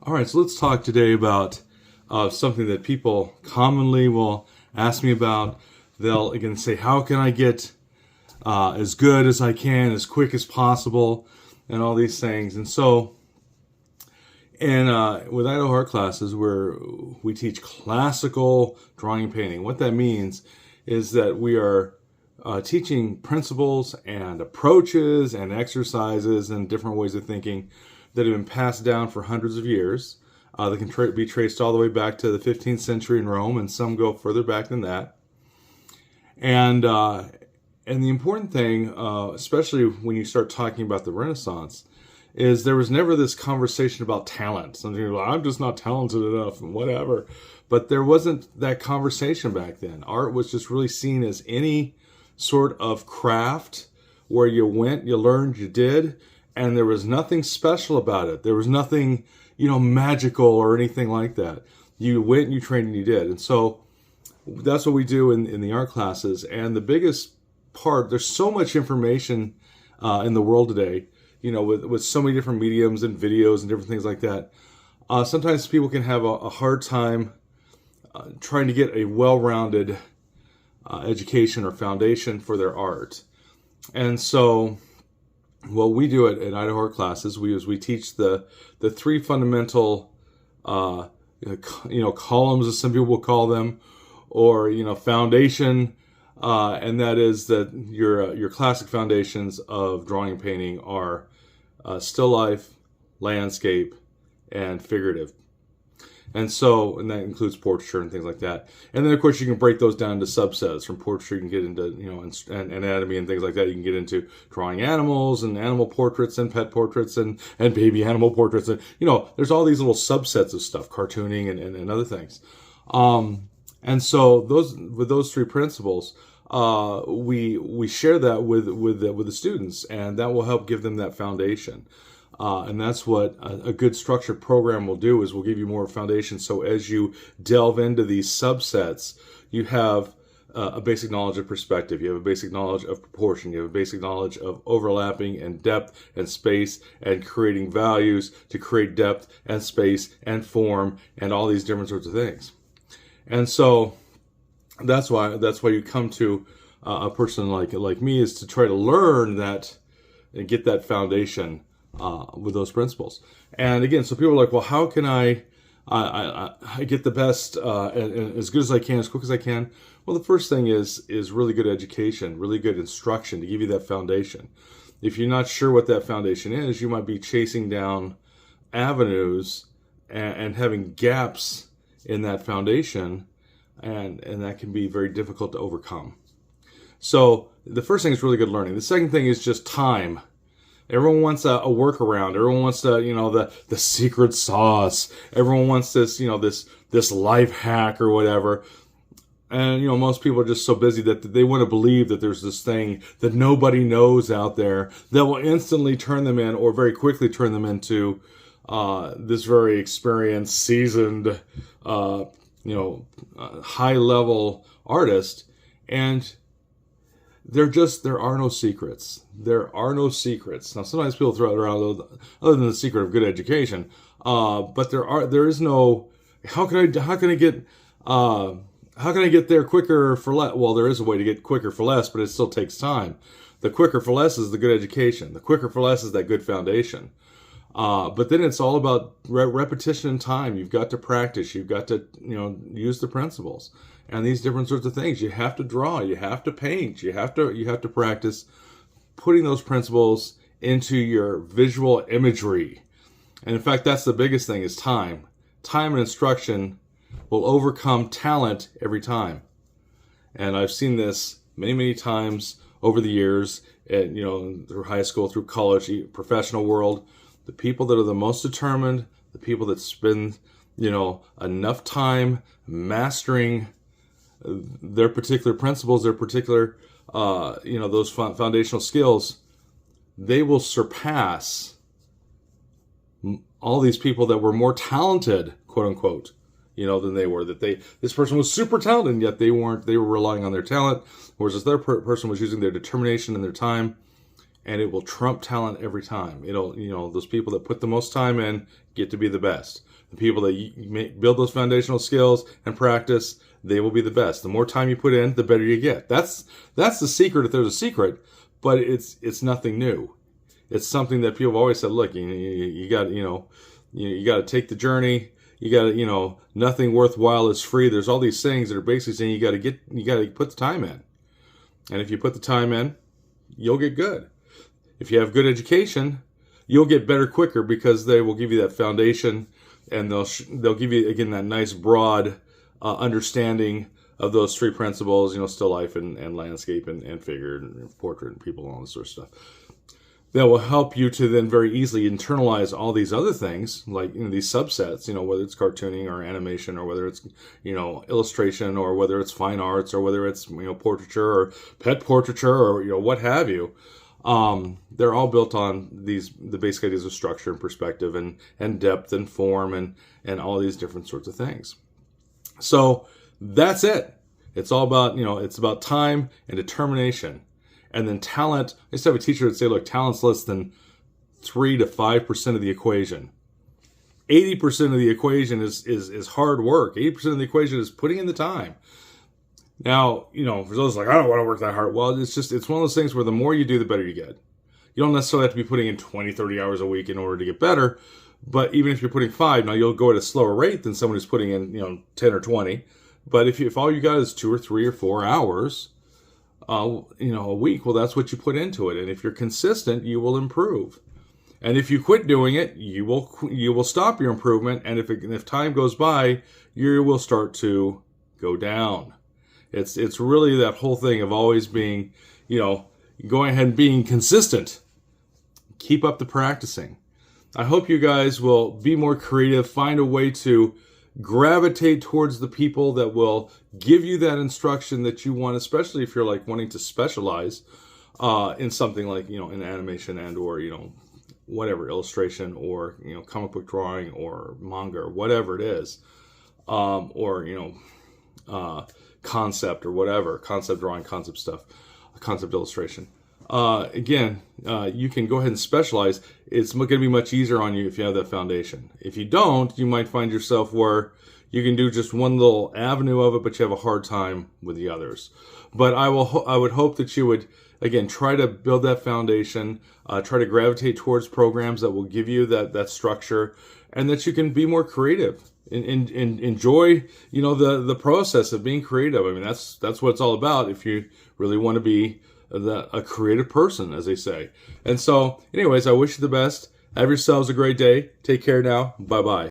All right, so let's talk today about something that people commonly will ask me about. They'll again say, how can I get as good as I can, as quick as possible, and all these things. And so, with Idaho art classes, where we teach classical drawing and painting, what that means is that we are teaching principles and approaches and exercises and different ways of thinking that have been passed down for hundreds of years. They can be traced all the way back to the 15th century in Rome, and some go further back than that. And the important thing, especially when you start talking about the Renaissance, is there was never this conversation about talent. Some people are like, I'm just not talented enough and whatever. But there wasn't that conversation back then. Art was just really seen as any sort of craft where you went, you learned, you did, and there was nothing special about it. There was nothing, magical or anything like that. You went, you trained, and you did. And so that's what we do in the art classes. And the biggest part, there's so much information in the world today, with so many different mediums and videos and different things like that. Sometimes people can have a hard time trying to get a well-rounded education or foundation for their art. And so what we do at Idaho Art Classes, we teach the three fundamental columns, as some people will call them, or foundation, and that is that your classic foundations of drawing and painting are still life, landscape, and figurative. And that includes portraiture and things like that. And then, of course, you can break those down into subsets. From portraiture, you can get into, and anatomy and things like that. You can get into drawing animals and animal portraits and pet portraits and baby animal portraits. And, there's all these little subsets of stuff, cartooning and other things. And so with those three principles, we share that with the students, and that will help give them that foundation. And that's what a good structured program will do, is we'll give you more foundation. So as you delve into these subsets, you have a basic knowledge of perspective, you have a basic knowledge of proportion, you have a basic knowledge of overlapping and depth and space and creating values to create depth and space and form and all these different sorts of things. And so that's why you come to a person like me, is to try to learn that and get that foundation with those principles. And again, so people are like, well, how can I get the best and as good as I can, as quick as I can? Well, the first thing is really good education, really good instruction to give you that foundation. If you're not sure what that foundation is, you might be chasing down avenues and having gaps in that foundation, and that can be very difficult to overcome. So the first thing is really good learning. The second thing is just time. Everyone wants a workaround. Everyone wants the secret sauce. Everyone wants this, this life hack or whatever. And, most people are just so busy that they want to believe that there's this thing that nobody knows out there that will instantly turn them in, or very quickly turn them into this very experienced, seasoned, high-level artist. And there are no secrets. There are no secrets. Now, sometimes people throw it around, other than the secret of good education. But there is no, how can I get there quicker for less? Well, there is a way to get quicker for less, but it still takes time. The quicker for less is the good education. The quicker for less is that good foundation. But then it's all about repetition and time. You've got to practice. You've got to, use the principles and these different sorts of things. You have to draw. You have to paint. You have to practice putting those principles into your visual imagery. And in fact, that's the biggest thing, is time. Time and instruction will overcome talent every time. And I've seen this many, many times over the years, and through high school, through college, professional world. The people that are the most determined, the people that spend, enough time mastering their particular principles, their particular, those foundational skills, they will surpass all these people that were more talented, quote unquote, than they were. This person was super talented, and yet they weren't. They were relying on their talent, whereas this other person was using their determination and their time and it will trump talent every time. It'll, those people that put the most time in get to be the best. The people that build those foundational skills and practice, they will be the best. The more time you put in, the better you get. That's the secret, if there's a secret, but it's nothing new. It's something that people have always said, look, you got to take the journey. You got to, nothing worthwhile is free. There's all these things that are basically saying you got to put the time in. And if you put the time in, you'll get good. If you have good education, you'll get better quicker, because they will give you that foundation, and they'll give you, again, that nice broad understanding of those three principles, still life and landscape and figure and portrait and people and all this sort of stuff. That will help you to then very easily internalize all these other things, like these subsets, whether it's cartooning or animation, or whether it's illustration, or whether it's fine arts, or whether it's portraiture or pet portraiture, or what have you. They're all built on the basic ideas of structure and perspective and depth and form and all these different sorts of things. So that's it. It's all about, it's about time and determination. And then talent. I used to have a teacher that would say, look, talent's less than 3 to 5% of the equation. 80% of the equation is hard work. 80% of the equation is putting in the time. Now, for those like, I don't want to work that hard. Well, it's one of those things where the more you do, the better you get. You don't necessarily have to be putting in 20, 30 hours a week in order to get better. But even if you're putting 5, now you'll go at a slower rate than someone who's putting in, 10 or 20. But if all you got is 2 or 3 or 4 hours, a week, well, that's what you put into it. And if you're consistent, you will improve. And if you quit doing it, you will stop your improvement. And if time goes by, you will start to go down. It's really that whole thing of always being, going ahead and being consistent. Keep up the practicing. I hope you guys will be more creative, find a way to gravitate towards the people that will give you that instruction that you want, especially if you're like wanting to specialize in something like, in animation and or, whatever, illustration or, comic book drawing or manga or whatever it is, or, concept or whatever, concept drawing, concept stuff, concept illustration. Again, you can go ahead and specialize. It's going to be much easier on you if you have that foundation. If you don't, you might find yourself where you can do just one little avenue of it, but you have a hard time with the others. But I would hope that you would, again, try to build that foundation, try to gravitate towards programs that will give you that structure, and that you can be more creative and enjoy, the process of being creative. I mean, that's what it's all about if you really want to be a creative person, as they say. And so, anyways, I wish you the best. Have yourselves a great day. Take care now. Bye-bye.